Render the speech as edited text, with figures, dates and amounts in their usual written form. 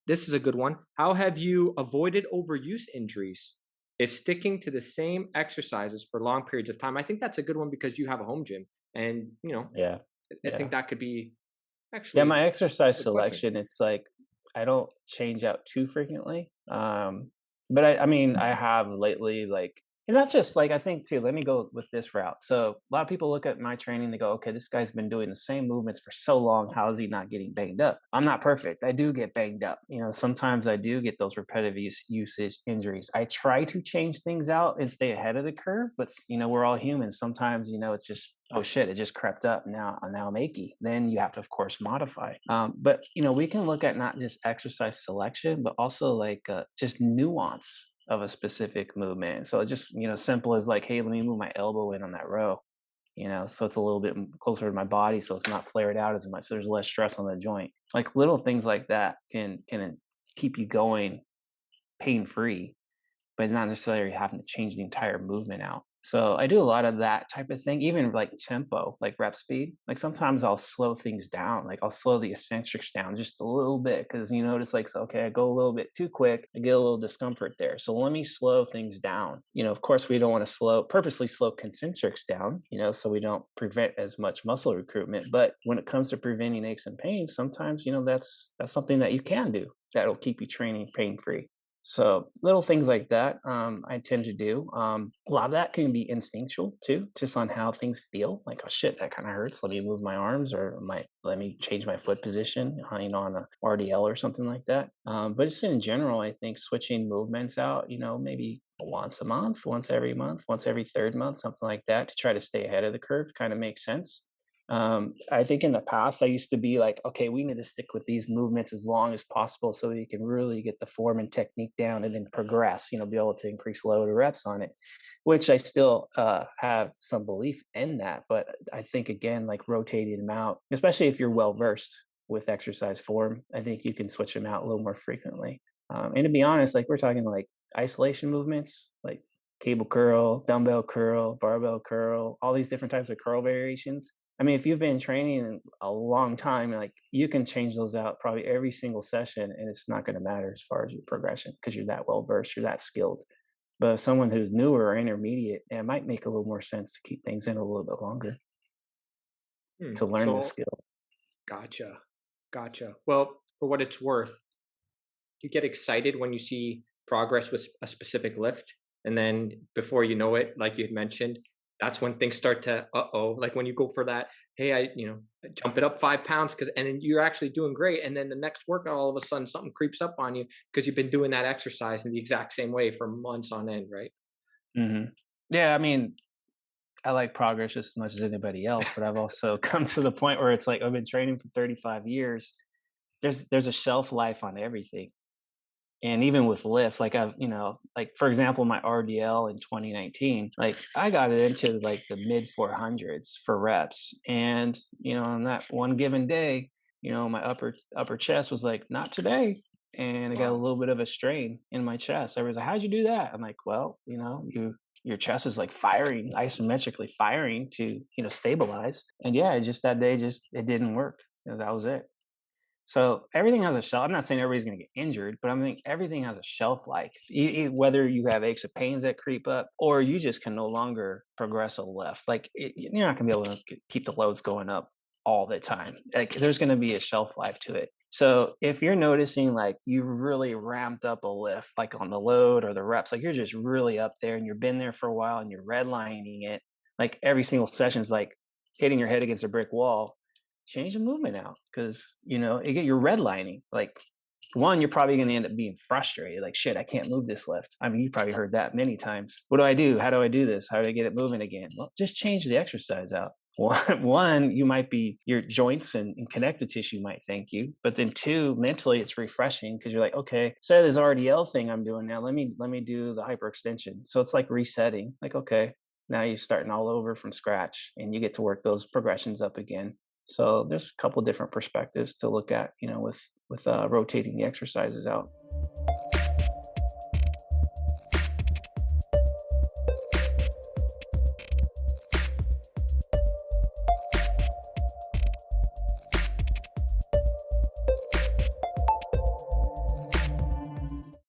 This is a good one. How have you avoided overuse injuries if sticking to the same exercises for long periods of time? I think that's a good one because you have a home gym, and Yeah. I think Yeah. that could be Yeah, actually my a exercise good question. selection, it's like I don't change out too frequently. But I mean, I have lately, like, and not just like I think too, let me go with this route. So a lot of people look at my training, they go, okay, this guy's been doing the same movements for so long. How is he not getting banged up? I'm not perfect. I do get banged up. Sometimes I do get those repetitive usage injuries. I try to change things out and stay ahead of the curve, but we're all human. Sometimes, it's just, oh shit, it just crept up. Now I'm achy. Then you have to, of course, modify. But we can look at not just exercise selection, but also like just nuance of a specific movement. So just simple as like, hey, let me move my elbow in on that row. So it's a little bit closer to my body, so it's not flared out as much. So there's less stress on the joint. Like little things like that can keep you going pain free, but not necessarily having to change the entire movement out. So I do a lot of that type of thing, even like tempo, like rep speed. Like sometimes I'll slow things down, like I'll slow the eccentrics down just a little bit because you notice, like, so, okay, I go a little bit too quick, I get a little discomfort there. So let me slow things down. Of course, we don't want to purposely slow concentrics down, so we don't prevent as much muscle recruitment. But when it comes to preventing aches and pains, sometimes that's something that you can do that'll keep you training pain free. So little things like that, I tend to do. A lot of that can be instinctual too, just on how things feel. Like, oh shit, that kind of hurts. Let me move my arms, or let me change my foot position. On a RDL or something like that. But just in general, I think switching movements out. Maybe once a month, once every month, once every third month, something like that, to try to stay ahead of the curve, kind of makes sense. I think in the past I used to be like, okay, we need to stick with these movements as long as possible so we can really get the form and technique down and then progress, be able to increase load or reps on it, which I still have some belief in that. But I think, again, like rotating them out, especially if you're well versed with exercise form, I think you can switch them out a little more frequently. And to be honest, like we're talking like isolation movements, like cable curl, dumbbell curl, barbell curl, all these different types of curl variations. I mean, if you've been training a long time, like you can change those out probably every single session, and it's not going to matter as far as your progression because you're that well versed, you're that skilled. But someone who's newer or intermediate, it might make a little more sense to keep things in a little bit longer Hmm. to learn the So skill. gotcha, gotcha. Well, for what it's worth, you get excited when you see progress with a specific lift, and then before you know it, like you had mentioned, that's when things start to like when you go for that, hey, I jump it up 5 pounds, because and then you're actually doing great, and then the next workout, all of a sudden something creeps up on you because you've been doing that exercise in the exact same way for months on end, right? hmm Yeah, I mean, I like progress just as much as anybody else, but I've also come to the point where it's like I've been training for 35 years. There's a shelf life on everything. And even with lifts, like like for example, my RDL in 2019, like I got it into like the mid 400s for reps. And, on that one given day, my upper chest was like, not today. And I got a Wow. little bit of a strain in my chest. Everyone's like, how'd you do that? I'm like, well, your chest is like firing, isometrically firing to, stabilize. And yeah, just that day, it didn't work. That was it. So everything has a shelf. I'm not saying everybody's going to get injured, but I think everything has a shelf life. Whether you have aches and pains that creep up, or you just can no longer progress a lift. Like you're not going to be able to keep the loads going up all the time. Like there's going to be a shelf life to it. So if you're noticing like you've really ramped up a lift, like on the load or the reps, like you're just really up there and you've been there for a while and you're redlining it, like every single session is like hitting your head against a brick wall. Change the movement out because you're redlining. Like one, you're probably going to end up being frustrated. Like shit, I can't move this lift. I mean, you probably heard that many times. What do I do? How do I do this? How do I get it moving again? Well, just change the exercise out. One, you might be your joints and connective tissue might thank you, but then two, mentally it's refreshing because you're like, okay, so this RDL thing I'm doing now, let me do the hyperextension. So it's like resetting. Like, okay, now you're starting all over from scratch, and you get to work those progressions up again. So there's a couple different perspectives to look at, with rotating the exercises out.